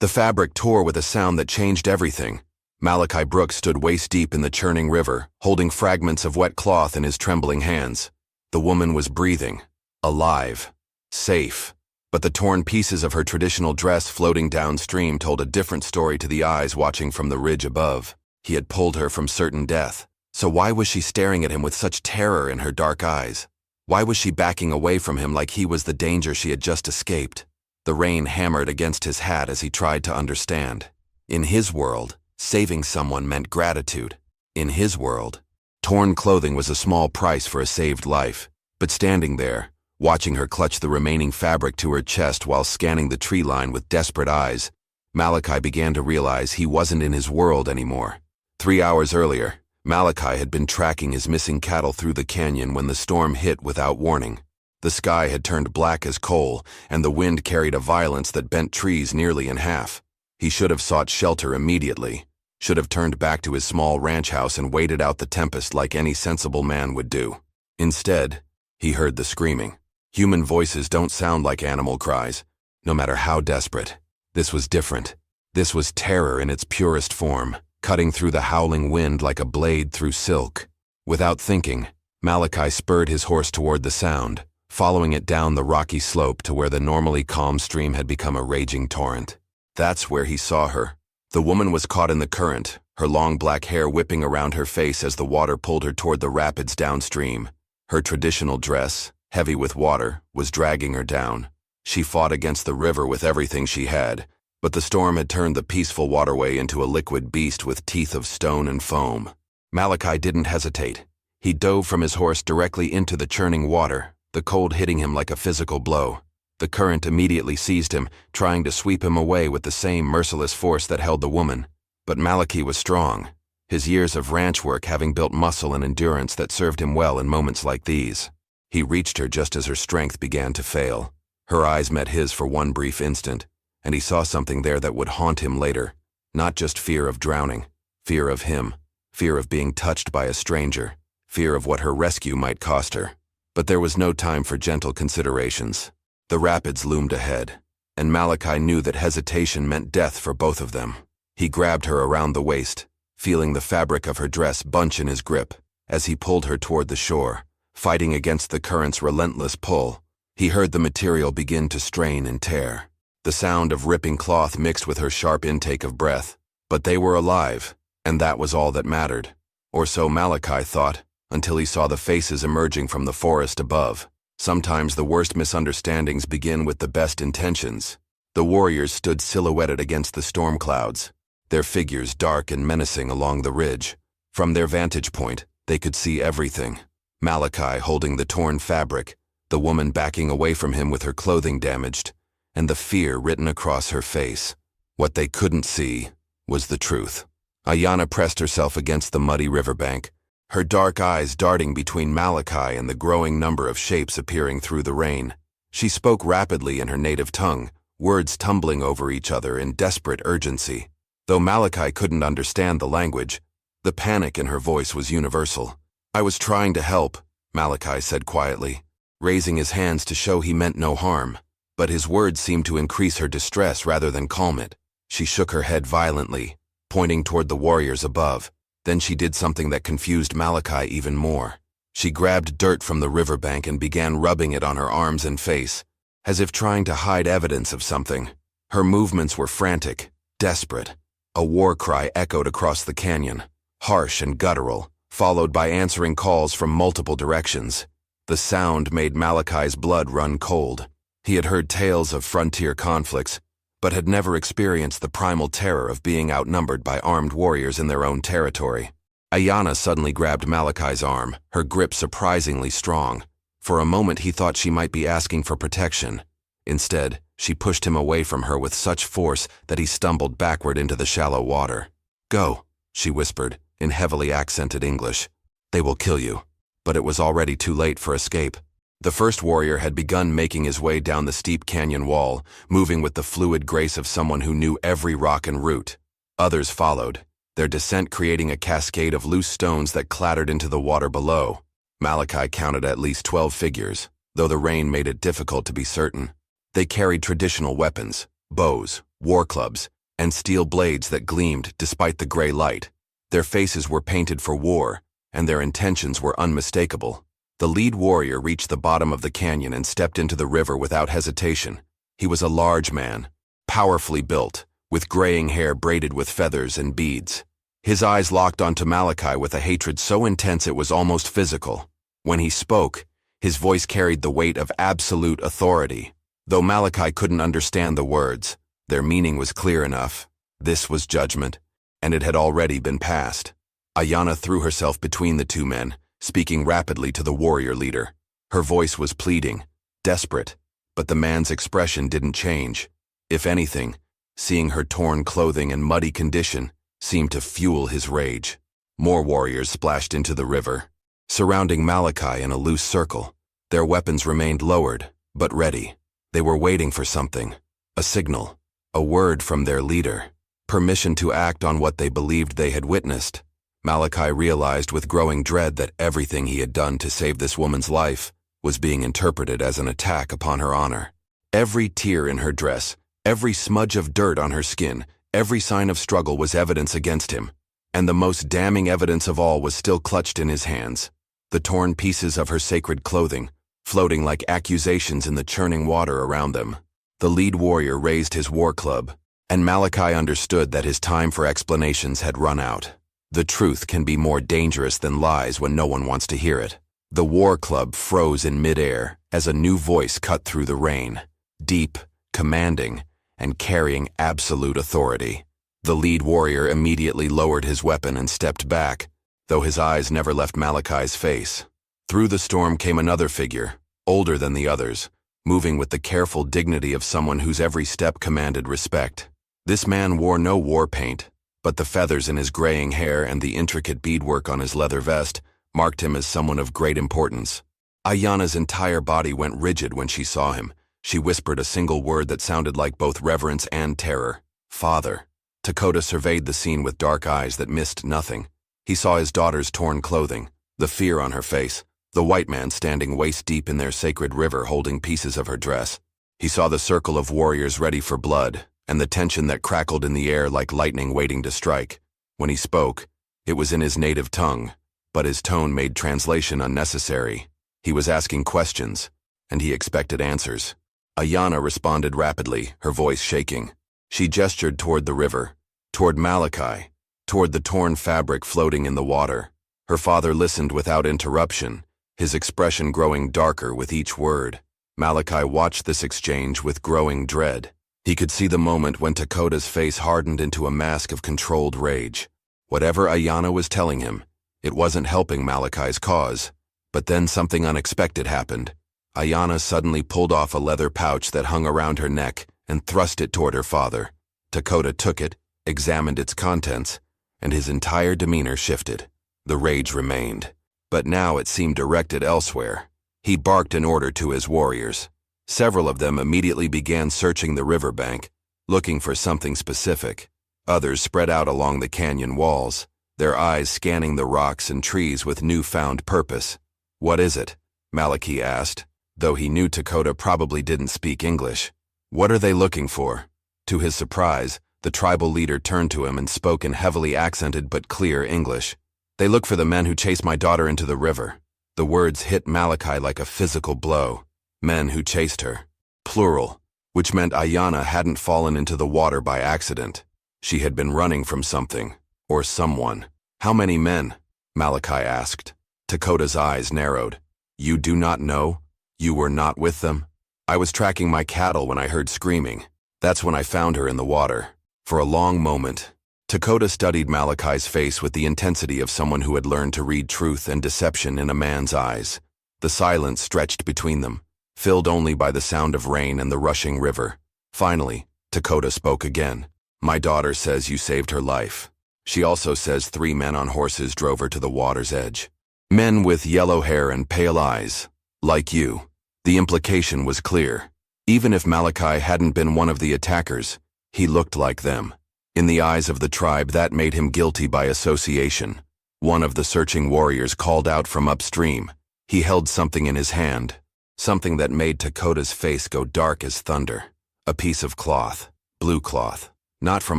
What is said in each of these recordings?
The fabric tore with a sound that changed everything. Malachi Brooks stood waist-deep in the churning river, holding fragments of wet cloth in his trembling hands. The woman was breathing, alive, safe. But the torn pieces of her traditional dress floating downstream told a different story to the eyes watching from the ridge above. He had pulled her from certain death. So why was she staring at him with such terror in her dark eyes? Why was she backing away from him like he was the danger she had just escaped? The rain hammered against his hat as he tried to understand. In his world, saving someone meant gratitude. In his world, torn clothing was a small price for a saved life. But standing there, watching her clutch the remaining fabric to her chest while scanning the tree line with desperate eyes, Malachi began to realize he wasn't in his world anymore. 3 hours earlier, Malachi had been tracking his missing cattle through the canyon when the storm hit without warning. The sky had turned black as coal, and the wind carried a violence that bent trees nearly in half. He should have sought shelter immediately, should have turned back to his small ranch house and waited out the tempest like any sensible man would do. Instead, he heard the screaming. Human voices don't sound like animal cries, no matter how desperate. This was different. This was terror in its purest form, cutting through the howling wind like a blade through silk. Without thinking, Malachi spurred his horse toward the sound, following it down the rocky slope to where the normally calm stream had become a raging torrent. That's where he saw her. The woman was caught in the current, her long black hair whipping around her face as the water pulled her toward the rapids downstream. Her traditional dress, heavy with water, was dragging her down. She fought against the river with everything she had, but the storm had turned the peaceful waterway into a liquid beast with teeth of stone and foam. Malachi didn't hesitate. He dove from his horse directly into the churning water, the cold hitting him like a physical blow. The current immediately seized him, trying to sweep him away with the same merciless force that held the woman. But Malachi was strong, his years of ranch work having built muscle and endurance that served him well in moments like these. He reached her just as her strength began to fail. Her eyes met his for one brief instant, and he saw something there that would haunt him later. Not just fear of drowning, fear of him, fear of being touched by a stranger, fear of what her rescue might cost her. But there was no time for gentle considerations. The rapids loomed ahead, and Malachi knew that hesitation meant death for both of them. He grabbed her around the waist, feeling the fabric of her dress bunch in his grip, as he pulled her toward the shore, fighting against the current's relentless pull. He heard the material begin to strain and tear. The sound of ripping cloth mixed with her sharp intake of breath. But they were alive, and that was all that mattered. Or so Malachi thought, until he saw the faces emerging from the forest above. Sometimes the worst misunderstandings begin with the best intentions. The warriors stood silhouetted against the storm clouds, their figures dark and menacing along the ridge. From their vantage point, they could see everything. Malachi holding the torn fabric, the woman backing away from him with her clothing damaged, and the fear written across her face. What they couldn't see was the truth. Ayanna pressed herself against the muddy riverbank, her dark eyes darting between Malachi and the growing number of shapes appearing through the rain. She spoke rapidly in her native tongue, words tumbling over each other in desperate urgency. Though Malachi couldn't understand the language, the panic in her voice was universal. "I was trying to help," Malachi said quietly, raising his hands to show he meant no harm. But his words seemed to increase her distress rather than calm it. She shook her head violently, pointing toward the warriors above. Then she did something that confused Malachi even more. She grabbed dirt from the riverbank and began rubbing it on her arms and face, as if trying to hide evidence of something. Her movements were frantic, desperate. A war cry echoed across the canyon, harsh and guttural, followed by answering calls from multiple directions. The sound made Malachi's blood run cold. He had heard tales of frontier conflicts, but had never experienced the primal terror of being outnumbered by armed warriors in their own territory. Ayanna suddenly grabbed Malachi's arm, her grip surprisingly strong. For a moment he thought she might be asking for protection. Instead, she pushed him away from her with such force that he stumbled backward into the shallow water. "Go," she whispered, in heavily accented English. "They will kill you." But it was already too late for escape. The first warrior had begun making his way down the steep canyon wall, moving with the fluid grace of someone who knew every rock and root. Others followed, their descent creating a cascade of loose stones that clattered into the water below. Malachi counted at least 12 figures, though the rain made it difficult to be certain. They carried traditional weapons, bows, war clubs, and steel blades that gleamed despite the gray light. Their faces were painted for war, and their intentions were unmistakable. The lead warrior reached the bottom of the canyon and stepped into the river without hesitation. He was a large man, powerfully built, with graying hair braided with feathers and beads. His eyes locked onto Malachi with a hatred so intense it was almost physical. When he spoke, his voice carried the weight of absolute authority. Though Malachi couldn't understand the words, their meaning was clear enough. This was judgment, and it had already been passed. Ayanna threw herself between the two men, speaking rapidly to the warrior leader. Her voice was pleading, desperate, but the man's expression didn't change. If anything, seeing her torn clothing and muddy condition seemed to fuel his rage. More warriors splashed into the river, surrounding Malachi in a loose circle. Their weapons remained lowered, but ready. They were waiting for something, a signal, a word from their leader, permission to act on what they believed they had witnessed. Malachi realized with growing dread that everything he had done to save this woman's life was being interpreted as an attack upon her honor. Every tear in her dress, every smudge of dirt on her skin, every sign of struggle was evidence against him, and the most damning evidence of all was still clutched in his hands. The torn pieces of her sacred clothing, floating like accusations in the churning water around them. The lead warrior raised his war club, and Malachi understood that his time for explanations had run out. The truth can be more dangerous than lies when no one wants to hear it. The war club froze in midair as a new voice cut through the rain, deep, commanding, and carrying absolute authority. The lead warrior immediately lowered his weapon and stepped back, though his eyes never left Malachi's face. Through the storm came another figure, older than the others, moving with the careful dignity of someone whose every step commanded respect. This man wore no war paint, but the feathers in his graying hair and the intricate beadwork on his leather vest marked him as someone of great importance. Ayanna's entire body went rigid when she saw him. She whispered a single word that sounded like both reverence and terror: "Father." Dakota surveyed the scene with dark eyes that missed nothing. He saw his daughter's torn clothing, the fear on her face, the white man standing waist-deep in their sacred river holding pieces of her dress. He saw the circle of warriors ready for blood, and the tension that crackled in the air like lightning waiting to strike. When he spoke, it was in his native tongue, but his tone made translation unnecessary. He was asking questions, and he expected answers. Ayanna responded rapidly, her voice shaking. She gestured toward the river, toward Malachi, toward the torn fabric floating in the water. Her father listened without interruption, his expression growing darker with each word. Malachi watched this exchange with growing dread. He could see the moment when Dakota's face hardened into a mask of controlled rage. Whatever Ayanna was telling him, it wasn't helping Malachi's cause. But then something unexpected happened. Ayanna suddenly pulled off a leather pouch that hung around her neck and thrust it toward her father. Dakota took it, examined its contents, and his entire demeanor shifted. The rage remained, but now it seemed directed elsewhere. He barked an order to his warriors. Several of them immediately began searching the riverbank, looking for something specific. Others spread out along the canyon walls, their eyes scanning the rocks and trees with newfound purpose. "What is it?" Malachi asked, though he knew Dakota probably didn't speak English. "What are they looking for?" To his surprise, the tribal leader turned to him and spoke in heavily accented but clear English. "They look for the men who chased my daughter into the river." The words hit Malachi like a physical blow. Men who chased her. Plural, which meant Ayanna hadn't fallen into the water by accident. She had been running from something, or someone. "How many men?" Malachi asked. Dakota's eyes narrowed. "You do not know? You were not with them?" "I was tracking my cattle when I heard screaming. That's when I found her in the water." For a long moment, Dakota studied Malachi's face with the intensity of someone who had learned to read truth and deception in a man's eyes. The silence stretched between them, filled only by the sound of rain and the rushing river. Finally, Dakota spoke again. "My daughter says you saved her life. She also says 3 men on horses drove her to the water's edge. Men with yellow hair and pale eyes, like you." The implication was clear. Even if Malachi hadn't been one of the attackers, he looked like them. In the eyes of the tribe, that made him guilty by association. One of the searching warriors called out from upstream. He held something in his hand, something that made Dakota's face go dark as thunder. A piece of cloth. blue cloth, not from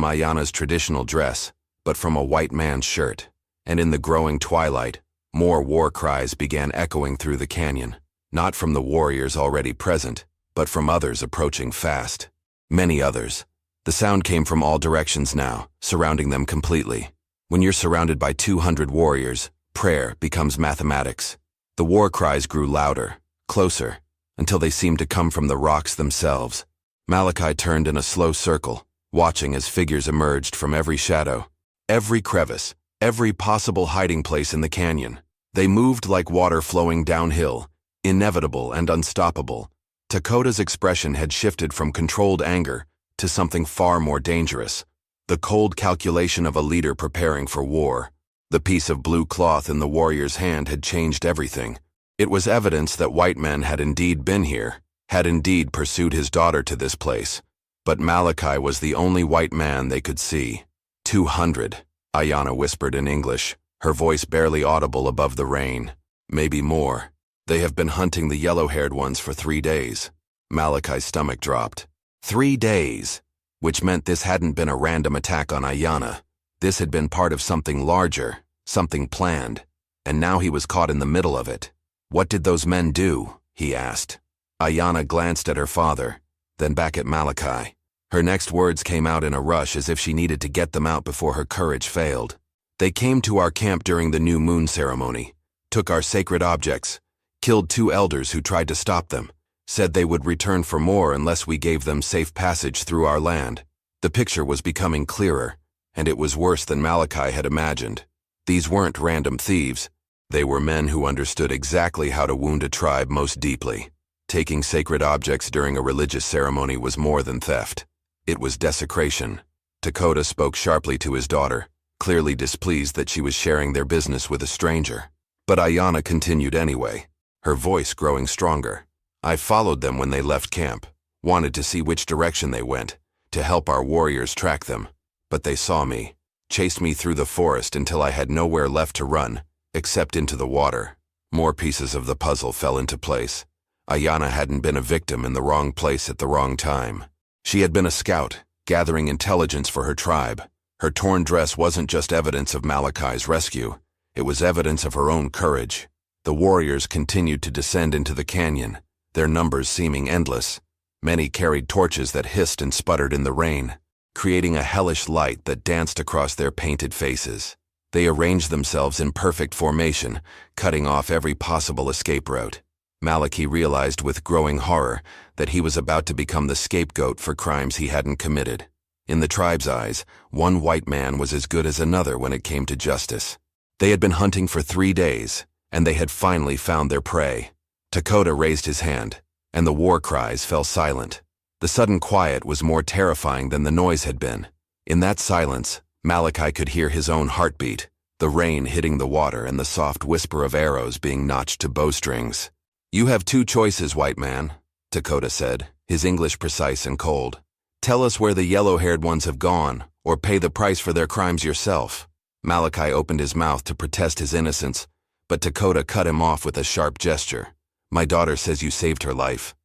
Ayana's traditional dress, but from a white man's shirt. And in the growing twilight, more war cries began echoing through the canyon, not from the warriors already present, but from others approaching fast. Many others. The sound came from all directions now, surrounding them completely. When you're surrounded by 200 warriors, prayer becomes mathematics. The war cries grew louder, closer, until they seemed to come from the rocks themselves. Malachi turned in a slow circle, watching as figures emerged from every shadow, every crevice, every possible hiding place in the canyon. They moved like water flowing downhill, inevitable and unstoppable. Dakota's expression had shifted from controlled anger to something far more dangerous, the cold calculation of a leader preparing for war. The piece of blue cloth in the warrior's hand had changed everything. It was evidence that white men had indeed been here, had indeed pursued his daughter to this place. But Malachi was the only white man they could see. 200, Ayana whispered in English, her voice barely audible above the rain. Maybe more. They have been hunting the yellow-haired ones for 3 days. Malachi's stomach dropped. 3 days, which meant this hadn't been a random attack on Ayana. This had been part of something larger, something planned, and now he was caught in the middle of it. What did those men do? He asked. Ayana glanced at her father, then back at Malachi. Her next words came out in a rush as if she needed to get them out before her courage failed. They came to our camp during the new moon ceremony, took our sacred objects, killed 2 elders who tried to stop them, said they would return for more unless we gave them safe passage through our land. The picture was becoming clearer, and it was worse than Malachi had imagined. These weren't random thieves. They were men who understood exactly how to wound a tribe most deeply. Taking sacred objects during a religious ceremony was more than theft. It was desecration. Dakota spoke sharply to his daughter, clearly displeased that she was sharing their business with a stranger. But Ayana continued anyway, her voice growing stronger. I followed them when they left camp, wanted to see which direction they went, to help our warriors track them. But they saw me, chased me through the forest until I had nowhere left to run, except into the water. More pieces of the puzzle fell into place. Ayana hadn't been a victim in the wrong place at the wrong time. She had been a scout, gathering intelligence for her tribe. Her torn dress wasn't just evidence of Malachi's rescue. It was evidence of her own courage. The warriors continued to descend into the canyon, their numbers seeming endless. Many carried torches that hissed and sputtered in the rain, creating a hellish light that danced across their painted faces. They arranged themselves in perfect formation, cutting off every possible escape route. Malachi realized with growing horror that he was about to become the scapegoat for crimes he hadn't committed. In the tribe's eyes, one white man was as good as another when it came to justice. They had been hunting for 3 days, and they had finally found their prey. Dakota raised his hand, and the war cries fell silent. The sudden quiet was more terrifying than the noise had been. In that silence, Malachi could hear his own heartbeat, the rain hitting the water and the soft whisper of arrows being notched to bowstrings. You have 2 choices, white man, Dakota said, his English precise and cold. Tell us where the yellow-haired ones have gone, or pay the price for their crimes yourself. Malachi opened his mouth to protest his innocence, but Dakota cut him off with a sharp gesture. My daughter says you saved her life.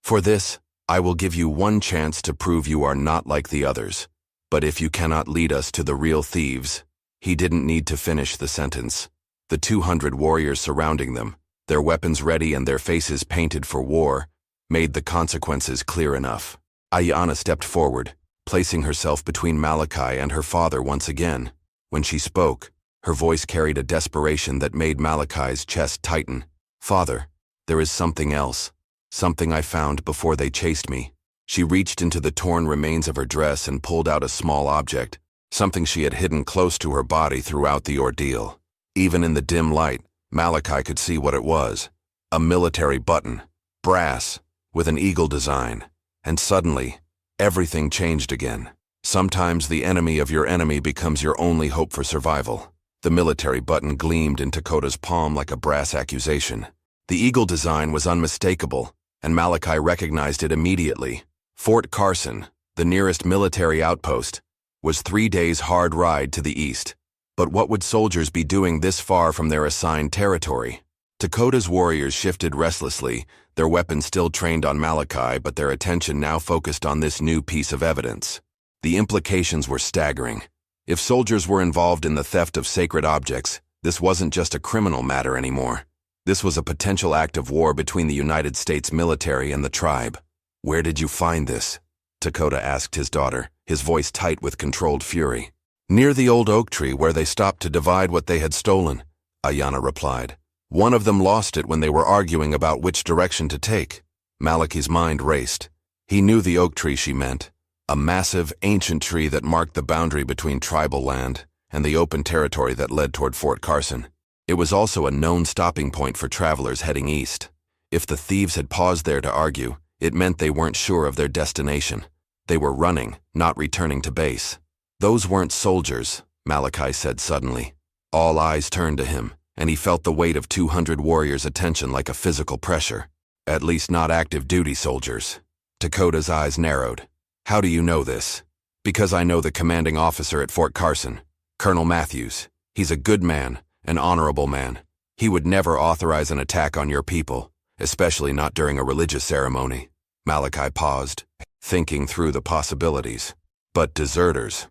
For this, I will give you 1 chance to prove you are not like the others. But if you cannot lead us to the real thieves, he didn't need to finish the sentence. The 200 warriors surrounding them, their weapons ready and their faces painted for war, made the consequences clear enough. Ayana stepped forward, placing herself between Malachi and her father once again. When she spoke, her voice carried a desperation that made Malachi's chest tighten. Father, there is something else. Something I found before they chased me. She reached into the torn remains of her dress and pulled out a small object, something she had hidden close to her body throughout the ordeal. Even in the dim light, Malachi could see what it was. A military button, brass, with an eagle design. And suddenly, everything changed again. Sometimes the enemy of your enemy becomes your only hope for survival. The military button gleamed in Dakota's palm like a brass accusation. The eagle design was unmistakable, and Malachi recognized it immediately. Fort Carson, the nearest military outpost, was 3 days' hard ride to the east. But what would soldiers be doing this far from their assigned territory? Dakota's warriors shifted restlessly, their weapons still trained on Malachi, but their attention now focused on this new piece of evidence. The implications were staggering. If soldiers were involved in the theft of sacred objects, this wasn't just a criminal matter anymore. This was a potential act of war between the United States military and the tribe. "Where did you find this?" Dakota asked his daughter, his voice tight with controlled fury. "Near the old oak tree where they stopped to divide what they had stolen," Ayanna replied. "One of them lost it when they were arguing about which direction to take." Malachi's mind raced. He knew the oak tree she meant, a massive, ancient tree that marked the boundary between tribal land and the open territory that led toward Fort Carson. It was also a known stopping point for travelers heading east. If the thieves had paused there to argue, it meant they weren't sure of their destination. They were running, not returning to base. "Those weren't soldiers," Malachi said suddenly. All eyes turned to him, and he felt the weight of 200 warriors' attention like a physical pressure. At least not active-duty soldiers. Dakota's eyes narrowed. "How do you know this?" "Because I know the commanding officer at Fort Carson, Colonel Matthews. He's a good man, an honorable man. He would never authorize an attack on your people, especially not during a religious ceremony." Malachi paused, thinking through the possibilities. But deserters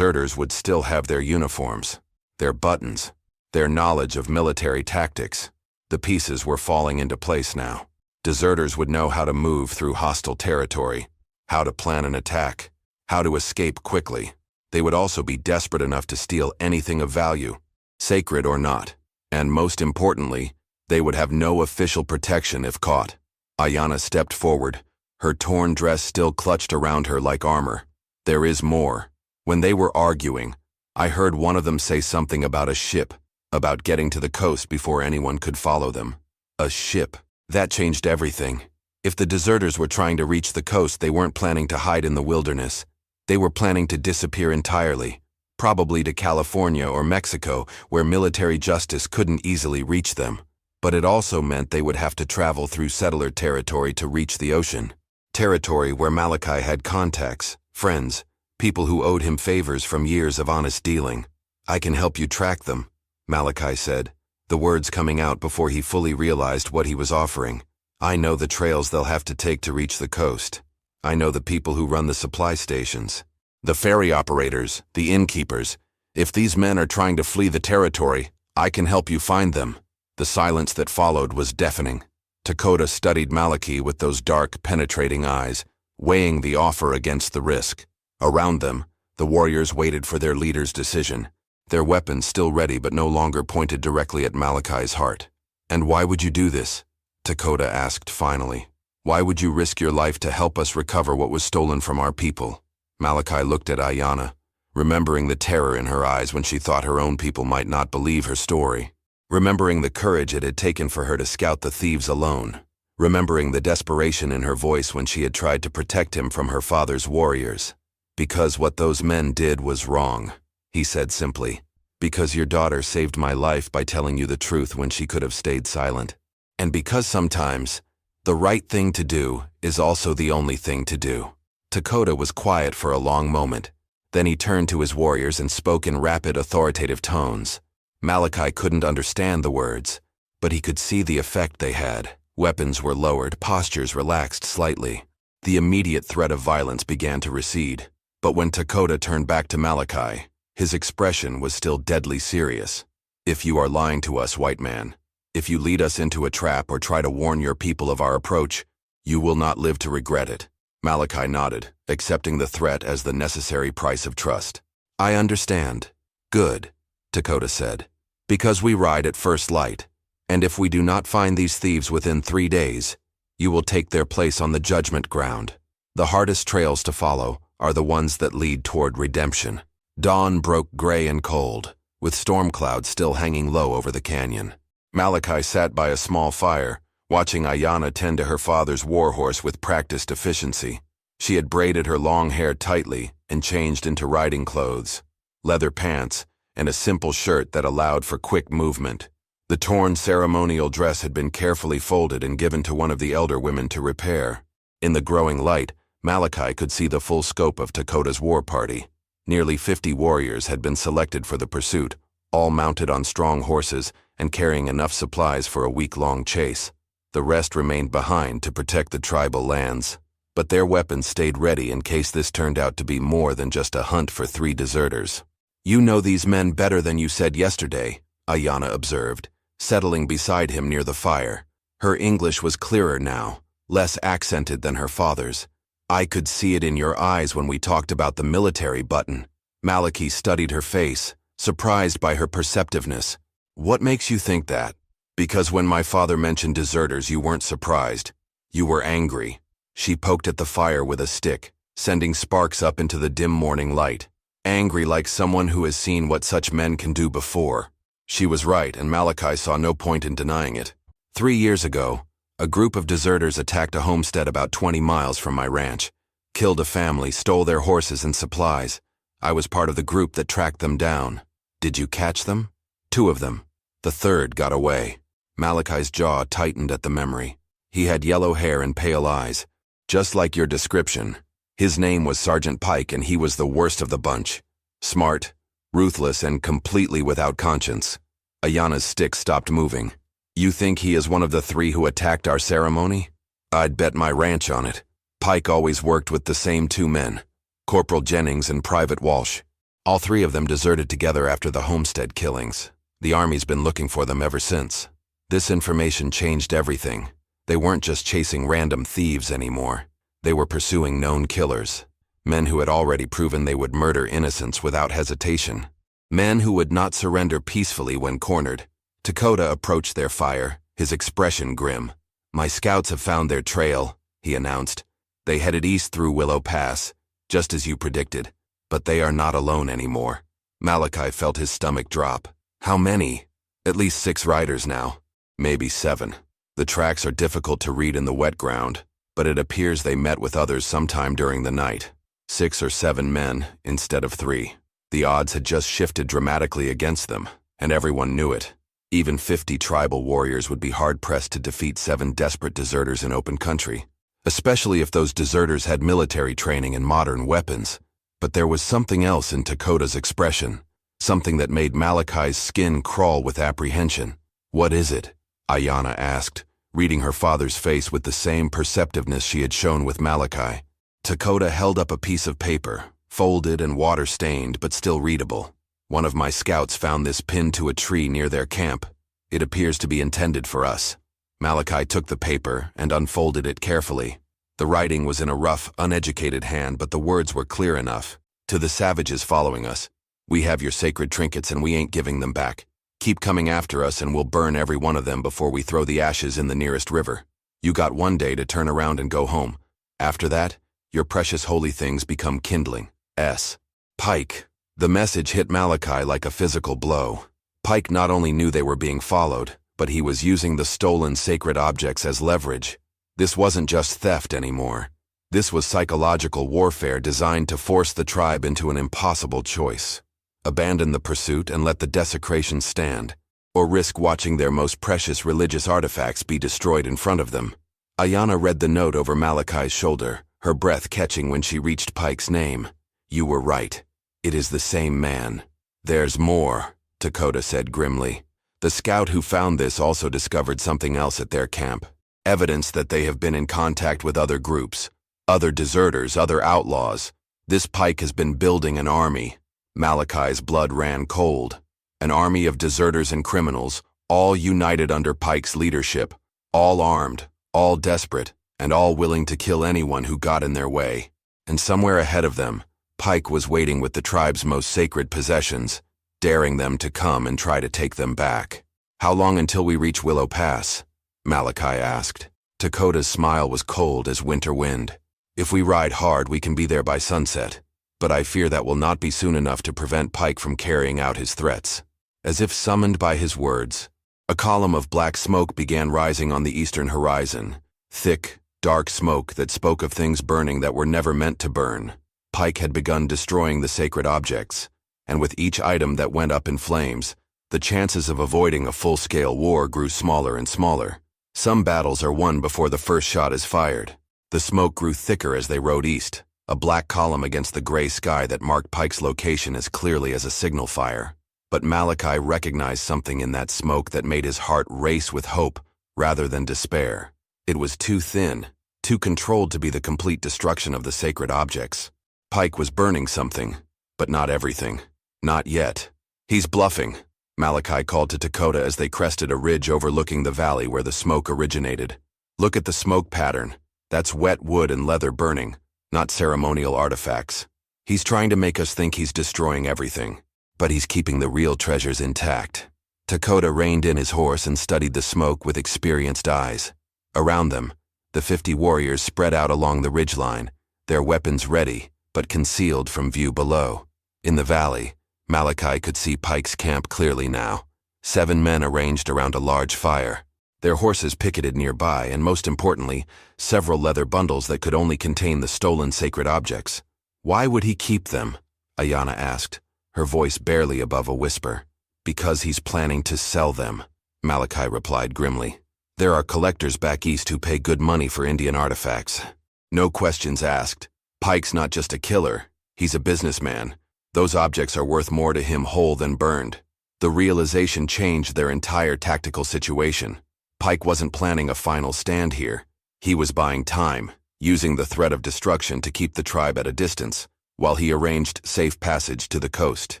would still have their uniforms, their buttons, their knowledge of military tactics. The pieces were falling into place now. Deserters would know how to move through hostile territory, how to plan an attack, how to escape quickly. They would also be desperate enough to steal anything of value, sacred or not. And most importantly, they would have no official protection if caught. Ayanna stepped forward, her torn dress still clutched around her like armor. "There is more. When they were arguing, I heard one of them say something about a ship, about getting to the coast before anyone could follow them. A ship. That changed everything. If the deserters were trying to reach the coast, they weren't planning to hide in the wilderness. They were planning to disappear entirely, probably to California or Mexico, where military justice couldn't easily reach them. But it also meant they would have to travel through settler territory to reach the ocean. Territory where Malachi had contacts, friends, people who owed him favors from years of honest dealing. "I can help you track them," Malachi said, the words coming out before he fully realized what he was offering. "I know the trails they'll have to take to reach the coast. I know the people who run the supply stations, the ferry operators, the innkeepers. If these men are trying to flee the territory, I can help you find them." The silence that followed was deafening. Dakota studied Malachi with those dark, penetrating eyes, weighing the offer against the risk. Around them, the warriors waited for their leader's decision, their weapons still ready but no longer pointed directly at Malachi's heart. "And why would you do this?" Dakota asked finally. "Why would you risk your life to help us recover what was stolen from our people?" Malachi looked at Ayanna, remembering the terror in her eyes when she thought her own people might not believe her story. Remembering the courage it had taken for her to scout the thieves alone. Remembering the desperation in her voice when she had tried to protect him from her father's warriors. "Because what those men did was wrong," he said simply. "Because your daughter saved my life by telling you the truth when she could have stayed silent. And because sometimes, the right thing to do is also the only thing to do." Dakota was quiet for a long moment. Then he turned to his warriors and spoke in rapid, authoritative tones. Malachi couldn't understand the words, but he could see the effect they had. Weapons were lowered, postures relaxed slightly. The immediate threat of violence began to recede. But when Dakota turned back to Malachi, his expression was still deadly serious. "If you are lying to us, white man, if you lead us into a trap or try to warn your people of our approach, you will not live to regret it." Malachi nodded, accepting the threat as the necessary price of trust. "I understand." "Good," Dakota said. "Because we ride at first light, and if we do not find these thieves within 3 days, you will take their place on the judgment ground. The hardest trails to follow are the ones that lead toward redemption." Dawn broke gray and cold, with storm clouds still hanging low over the canyon. Malachi sat by a small fire, watching Ayanna tend to her father's warhorse with practiced efficiency. She had braided her long hair tightly and changed into riding clothes, leather pants, and a simple shirt that allowed for quick movement. The torn ceremonial dress had been carefully folded and given to one of the elder women to repair. In the growing light, Malachi could see the full scope of Dakota's war party. Nearly 50 warriors had been selected for the pursuit, all mounted on strong horses and carrying enough supplies for a week-long chase. The rest remained behind to protect the tribal lands, but their weapons stayed ready in case this turned out to be more than just a hunt for 3 deserters. "You know these men better than you said yesterday," Ayanna observed, settling beside him near the fire. Her English was clearer now, less accented than her father's. "I could see it in your eyes when we talked about the military button." Malachi studied her face, surprised by her perceptiveness. "What makes you think that?" "Because when my father mentioned deserters, you weren't surprised. You were angry." She poked at the fire with a stick, sending sparks up into the dim morning light. Angry like someone who has seen what such men can do before. She was right, and Malachi saw no point in denying it. 3 years ago, a group of deserters attacked a homestead about 20 miles from my ranch, killed a family, stole their horses and supplies. I was part of the group that tracked them down. Did you catch them? 2 of them. The 3rd got away. Malachi's jaw tightened at the memory. He had yellow hair and pale eyes, just like your description. His name was Sergeant Pike, and he was the worst of the bunch. Smart, ruthless, and completely without conscience. Ayanna's stick stopped moving. "You think he is one of the 3 who attacked our ceremony?" "I'd bet my ranch on it. Pike always worked with the same 2 men, Corporal Jennings and Private Walsh. All 3 of them deserted together after the homestead killings. The Army's been looking for them ever since." This information changed everything. They weren't just chasing random thieves anymore. They were pursuing known killers. Men who had already proven they would murder innocents without hesitation. Men who would not surrender peacefully when cornered. Dakota approached their fire, his expression grim. "My scouts have found their trail," he announced. "They headed east through Willow Pass, just as you predicted. But they are not alone anymore." Malachi felt his stomach drop. "How many?" "At least 6 riders now. Maybe 7. The tracks are difficult to read in the wet ground, but it appears they met with others sometime during the night. 6 or 7 men instead of 3. The odds had just shifted dramatically against them, and everyone knew it. Even 50 tribal warriors would be hard-pressed to defeat 7 desperate deserters in open country, especially if those deserters had military training and modern weapons. But there was something else in Dakota's expression, something that made Malachi's skin crawl with apprehension. "What is it?" Ayanna asked, reading her father's face with the same perceptiveness she had shown with Malachi. Dakota held up a piece of paper, folded and water-stained but still readable. "One of my scouts found this pinned to a tree near their camp. It appears to be intended for us." Malachi took the paper and unfolded it carefully. The writing was in a rough, uneducated hand, but the words were clear enough. "To the savages following us, we have your sacred trinkets and we ain't giving them back. Keep coming after us and we'll burn every one of them before we throw the ashes in the nearest river. You got 1 day to turn around and go home. After that, your precious holy things become kindling. S. Pike." The message hit Malachi like a physical blow. Pike not only knew they were being followed, but he was using the stolen sacred objects as leverage. This wasn't just theft anymore. This was psychological warfare designed to force the tribe into an impossible choice. Abandon the pursuit and let the desecration stand, or risk watching their most precious religious artifacts be destroyed in front of them. Ayanna read the note over Malachi's shoulder, her breath catching when she reached Pike's name. "You were right. It is the same man." "There's more," Dakota said grimly. "The scout who found this also discovered something else at their camp. Evidence that they have been in contact with other groups, other deserters, other outlaws. This Pike has been building an army." Malachi's blood ran cold. An army of deserters and criminals, all united under Pike's leadership, all armed, all desperate, and all willing to kill anyone who got in their way. And somewhere ahead of them, Pike was waiting with the tribe's most sacred possessions, daring them to come and try to take them back. "How long until we reach Willow Pass?" Malachi asked. Dakota's smile was cold as winter wind. "If we ride hard, we can be there by sunset. But I fear that will not be soon enough to prevent Pike from carrying out his threats." As if summoned by his words, a column of black smoke began rising on the eastern horizon. Thick, dark smoke that spoke of things burning that were never meant to burn. Pike had begun destroying the sacred objects, and with each item that went up in flames, the chances of avoiding a full-scale war grew smaller and smaller. Some battles are won before the first shot is fired. The smoke grew thicker as they rode east, a black column against the gray sky that marked Pike's location as clearly as a signal fire. But Malachi recognized something in that smoke that made his heart race with hope rather than despair. It was too thin, too controlled to be the complete destruction of the sacred objects. Pike was burning something, but not everything. Not yet. He's bluffing, Malachi called to Dakota as they crested a ridge overlooking the valley where the smoke originated. Look at the smoke pattern. That's wet wood and leather burning, not ceremonial artifacts. He's trying to make us think he's destroying everything, but he's keeping the real treasures intact. Dakota reined in his horse and studied the smoke with experienced eyes. Around them, the 50 warriors spread out along the ridgeline, their weapons ready, but concealed from view below. In the valley, Malachi could see Pike's camp clearly now. 7 men arranged around a large fire, their horses picketed nearby, and most importantly, several leather bundles that could only contain the stolen sacred objects. Why would he keep them? Ayanna asked, her voice barely above a whisper. Because he's planning to sell them, Malachi replied grimly. There are collectors back east who pay good money for Indian artifacts. No questions asked. Pike's not just a killer, he's a businessman. Those objects are worth more to him whole than burned. The realization changed their entire tactical situation. Pike wasn't planning a final stand here. He was buying time, using the threat of destruction to keep the tribe at a distance, while he arranged safe passage to the coast.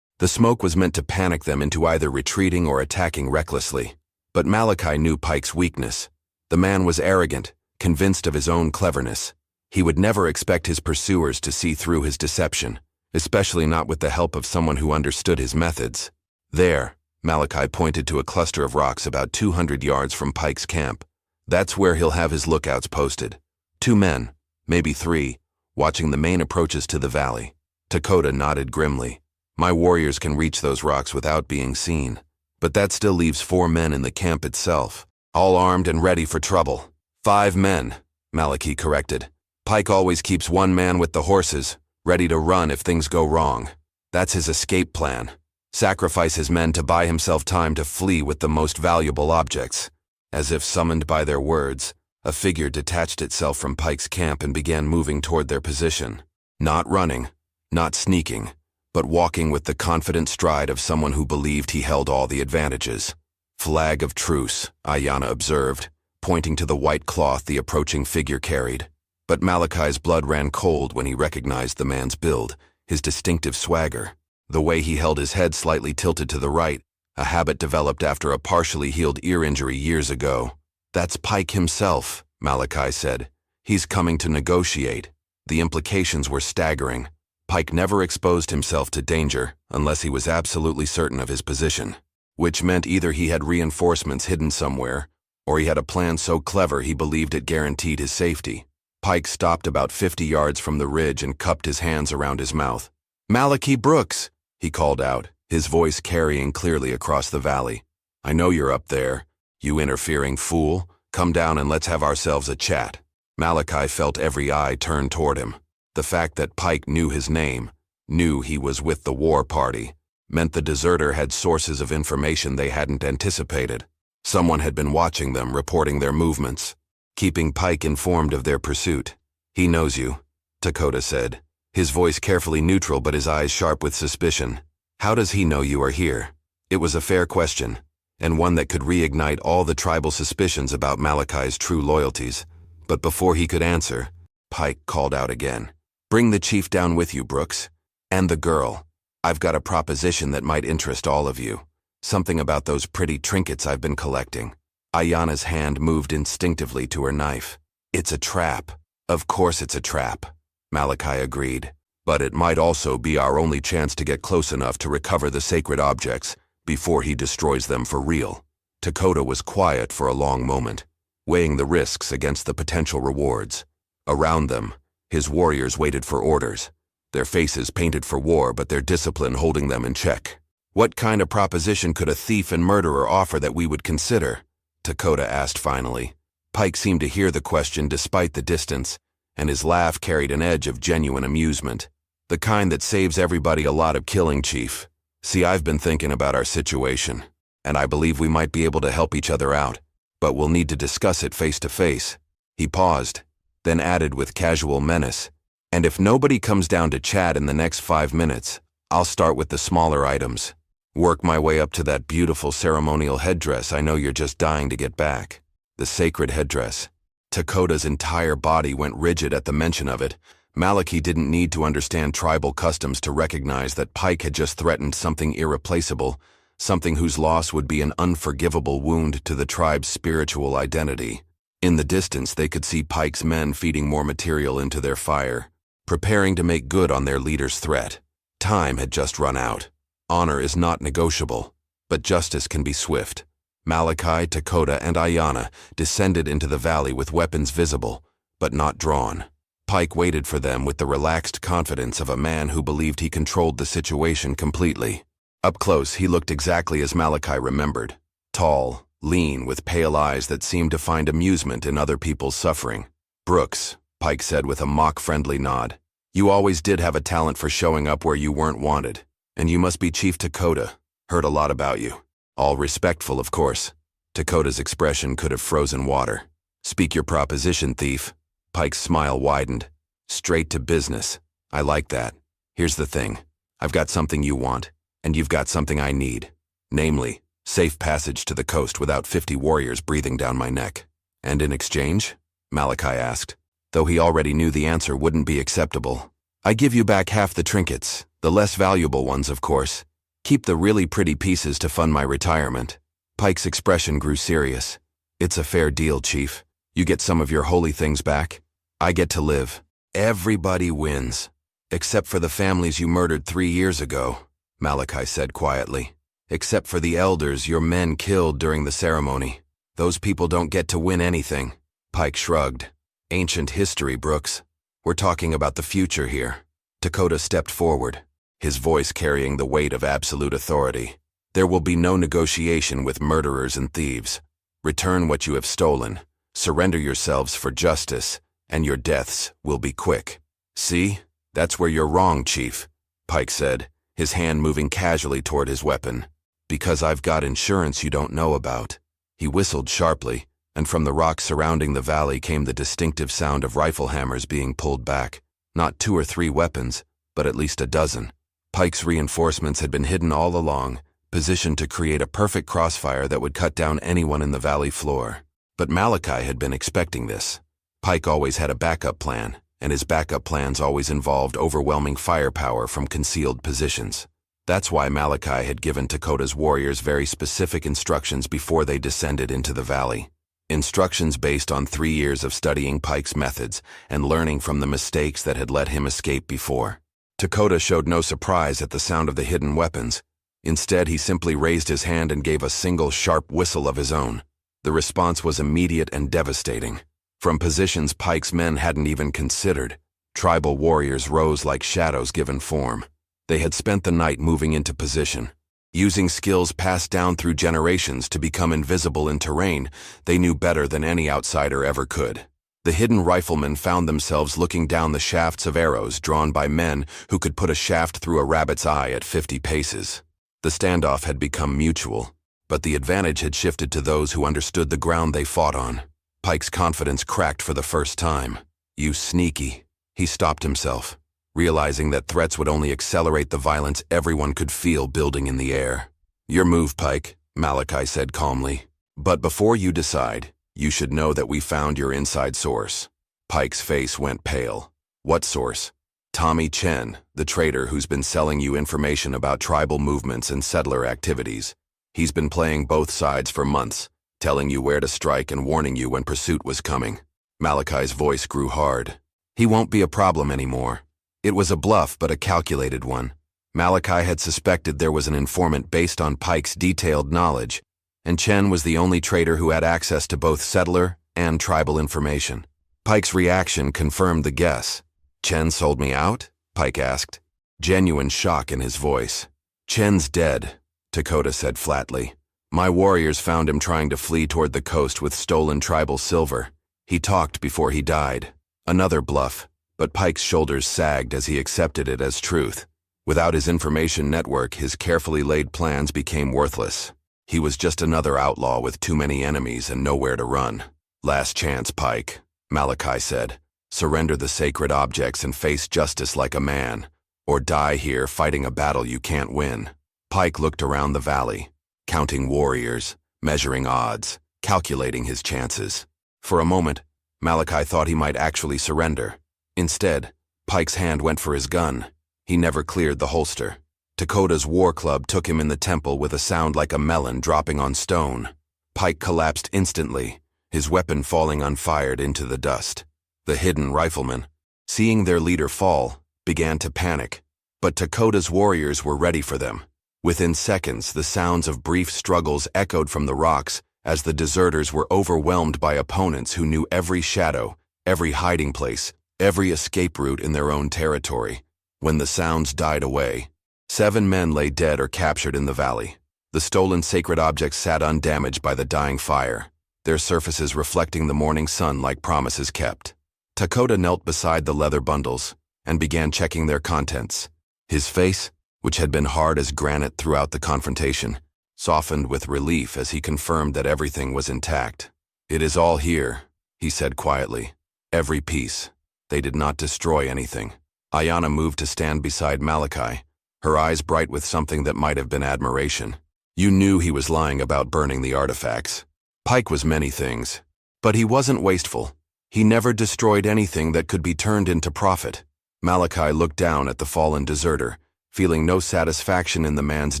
The smoke was meant to panic them into either retreating or attacking recklessly. But Malachi knew Pike's weakness. The man was arrogant, convinced of his own cleverness. He would never expect his pursuers to see through his deception, especially not with the help of someone who understood his methods. There, Malachi pointed to a cluster of rocks about 200 yards from Pike's camp. That's where he'll have his lookouts posted. 2 men, maybe 3, watching the main approaches to the valley. Dakota nodded grimly. My warriors can reach those rocks without being seen. But that still leaves 4 men in the camp itself, all armed and ready for trouble. 5 men, Malachi corrected. Pike always keeps 1 man with the horses, ready to run if things go wrong. That's his escape plan. Sacrifice his men to buy himself time to flee with the most valuable objects. As if summoned by their words, a figure detached itself from Pike's camp and began moving toward their position. Not running, not sneaking, but walking with the confident stride of someone who believed he held all the advantages. Flag of truce, Ayanna observed, pointing to the white cloth the approaching figure carried. But Malachi's blood ran cold when he recognized the man's build, his distinctive swagger. The way he held his head slightly tilted to the right, a habit developed after a partially healed ear injury years ago. That's Pike himself, Malachi said. He's coming to negotiate. The implications were staggering. Pike never exposed himself to danger unless he was absolutely certain of his position, which meant either he had reinforcements hidden somewhere, or he had a plan so clever he believed it guaranteed his safety. Pike stopped about 50 yards from the ridge and cupped his hands around his mouth. "Malachi Brooks," he called out, his voice carrying clearly across the valley. "I know you're up there, you interfering fool. Come down and let's have ourselves a chat." Malachi felt every eye turn toward him. The fact that Pike knew his name, knew he was with the war party, meant the deserter had sources of information they hadn't anticipated. Someone had been watching them, reporting their movements, keeping Pike informed of their pursuit. "He knows you," Dakota said, his voice carefully neutral but his eyes sharp with suspicion. "How does he know you are here?" It was a fair question, and one that could reignite all the tribal suspicions about Malachi's true loyalties. But before he could answer, Pike called out again. "Bring the chief down with you, Brooks. And the girl. I've got a proposition that might interest all of you. Something about those pretty trinkets I've been collecting." Ayanna's hand moved instinctively to her knife. "It's a trap." "Of course it's a trap," Malachi agreed. "But it might also be our only chance to get close enough to recover the sacred objects before he destroys them for real." Dakota was quiet for a long moment, weighing the risks against the potential rewards. Around them, his warriors waited for orders, their faces painted for war but their discipline holding them in check. "What kind of proposition could a thief and murderer offer that we would consider?" Dakota asked finally. Pike seemed to hear the question despite the distance, and his laugh carried an edge of genuine amusement. "The kind that saves everybody a lot of killing, Chief. See, I've been thinking about our situation, and I believe we might be able to help each other out, but we'll need to discuss it face to face." He paused, then added with casual menace, "And if nobody comes down to chat in the next 5 minutes, I'll start with the smaller items." Work my way up to that beautiful ceremonial headdress I know you're just dying to get back. The sacred headdress. Dakota's entire body went rigid at the mention of it. Malachi didn't need to understand tribal customs to recognize that Pike had just threatened something irreplaceable, something whose loss would be an unforgivable wound to the tribe's spiritual identity. In the distance, they could see Pike's men feeding more material into their fire, preparing to make good on their leader's threat. Time had just run out. Honor is not negotiable, but justice can be swift. Malachi, Dakota, and Ayanna descended into the valley with weapons visible, but not drawn. Pike waited for them with the relaxed confidence of a man who believed he controlled the situation completely. Up close, he looked exactly as Malachi remembered. Tall, lean, with pale eyes that seemed to find amusement in other people's suffering. "Brooks," Pike said with a mock-friendly nod, "you always did have a talent for showing up where you weren't wanted. And you must be Chief Dakota. Heard a lot about you. All respectful, of course." Dakota's expression could have frozen water. "Speak your proposition, thief." Pike's smile widened. "Straight to business. I like that. Here's the thing. I've got something you want, and you've got something I need. Namely, safe passage to the coast without 50 warriors breathing down my neck." "And in exchange?" Malachi asked, though he already knew the answer wouldn't be acceptable. "I give you back half the trinkets, the less valuable ones, of course. Keep the really pretty pieces to fund my retirement." Pike's expression grew serious. "It's a fair deal, Chief. You get some of your holy things back. I get to live. Everybody wins. Except for the families you murdered 3 years ago," Malachi said quietly. "Except for the elders your men killed during the ceremony. Those people don't get to win anything." Pike shrugged. "Ancient history, Brooks. We're talking about the future here." Dakota stepped forward, his voice carrying the weight of absolute authority. "There will be no negotiation with murderers and thieves. Return what you have stolen. Surrender yourselves for justice, and your deaths will be quick." "See? That's where you're wrong, Chief," Pike said, his hand moving casually toward his weapon. "Because I've got insurance you don't know about." He whistled sharply, and from the rocks surrounding the valley came the distinctive sound of rifle hammers being pulled back. Not 2 or 3 weapons, but at least a dozen. Pike's reinforcements had been hidden all along, positioned to create a perfect crossfire that would cut down anyone in the valley floor. But Malachi had been expecting this. Pike always had a backup plan, and his backup plans always involved overwhelming firepower from concealed positions. That's why Malachi had given Dakota's warriors very specific instructions before they descended into the valley. Instructions based on 3 years of studying Pike's methods and learning from the mistakes that had let him escape before. Dakota showed no surprise at the sound of the hidden weapons. Instead, he simply raised his hand and gave a single sharp whistle of his own. The response was immediate and devastating. From positions Pike's men hadn't even considered, tribal warriors rose like shadows given form. They had spent the night moving into position. Using skills passed down through generations to become invisible in terrain, they knew better than any outsider ever could. The hidden riflemen found themselves looking down the shafts of arrows drawn by men who could put a shaft through a rabbit's eye at 50 paces. The standoff had become mutual, but the advantage had shifted to those who understood the ground they fought on. Pike's confidence cracked for the first time. "You sneaky." He stopped himself, realizing that threats would only accelerate the violence everyone could feel building in the air. "Your move, Pike," Malachi said calmly. "But before you decide, you should know that we found your inside source." Pike's face went pale. "What source?" "Tommy Chen, the trader who's been selling you information about tribal movements and settler activities. He's been playing both sides for months, telling you where to strike and warning you when pursuit was coming." Malachi's voice grew hard. "He won't be a problem anymore. It was a bluff, but a calculated one." Malachi had suspected there was an informant based on Pike's detailed knowledge, and Chen was the only trader who had access to both settler and tribal information. Pike's reaction confirmed the guess. "Chen sold me out?" Pike asked, genuine shock in his voice. "Chen's dead," Dakota said flatly. "My warriors found him trying to flee toward the coast with stolen tribal silver. He talked before he died." Another bluff, but Pike's shoulders sagged as he accepted it as truth. Without his information network, his carefully laid plans became worthless. He was just another outlaw with too many enemies and nowhere to run. "Last chance, Pike," Malachi said. "Surrender the sacred objects and face justice like a man, or die here fighting a battle you can't win." Pike looked around the valley, counting warriors, measuring odds, calculating his chances. For a moment, Malachi thought he might actually surrender. Instead, Pike's hand went for his gun. He never cleared the holster. Dakota's war club took him in the temple with a sound like a melon dropping on stone. Pike collapsed instantly, his weapon falling unfired into the dust. The hidden riflemen, seeing their leader fall, began to panic. But Dakota's warriors were ready for them. Within seconds, the sounds of brief struggles echoed from the rocks as the deserters were overwhelmed by opponents who knew every shadow, every hiding place, every escape route in their own territory. When the sounds died away, 7 men lay dead or captured in the valley. The stolen sacred objects sat undamaged by the dying fire, their surfaces reflecting the morning sun like promises kept. Dakota knelt beside the leather bundles and began checking their contents. His face, which had been hard as granite throughout the confrontation, softened with relief as he confirmed that everything was intact. "It is all here," he said quietly. "Every piece. They did not destroy anything." Ayanna moved to stand beside Malachi, her eyes bright with something that might have been admiration. "You knew he was lying about burning the artifacts." Pike was many things, but he wasn't wasteful. He never destroyed anything that could be turned into profit. Malachi looked down at the fallen deserter, feeling no satisfaction in the man's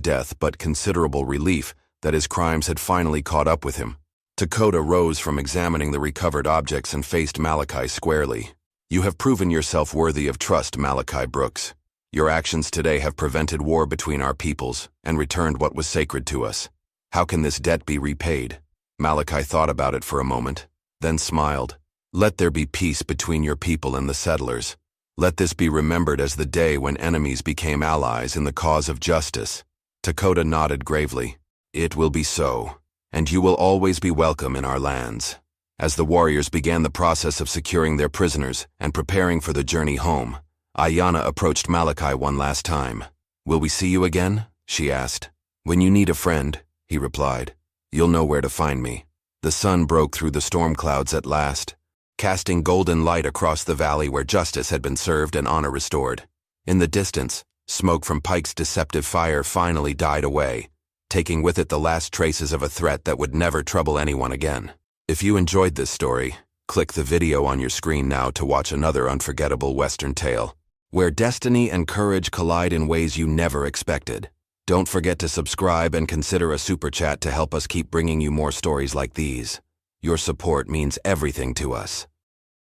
death but considerable relief that his crimes had finally caught up with him. Dakota rose from examining the recovered objects and faced Malachi squarely. "You have proven yourself worthy of trust, Malachi Brooks. Your actions today have prevented war between our peoples and returned what was sacred to us. How can this debt be repaid?" Malachi thought about it for a moment, then smiled. "Let there be peace between your people and the settlers. Let this be remembered as the day when enemies became allies in the cause of justice." Dakota nodded gravely. "It will be so, and you will always be welcome in our lands." As the warriors began the process of securing their prisoners and preparing for the journey home, Ayanna approached Malachi one last time. "Will we see you again?" she asked. "When you need a friend," he replied, "you'll know where to find me." The sun broke through the storm clouds at last, casting golden light across the valley where justice had been served and honor restored. In the distance, smoke from Pike's deceptive fire finally died away, taking with it the last traces of a threat that would never trouble anyone again. If you enjoyed this story, click the video on your screen now to watch another unforgettable Western tale, where destiny and courage collide in ways you never expected. Don't forget to subscribe and consider a super chat to help us keep bringing you more stories like these. Your support means everything to us.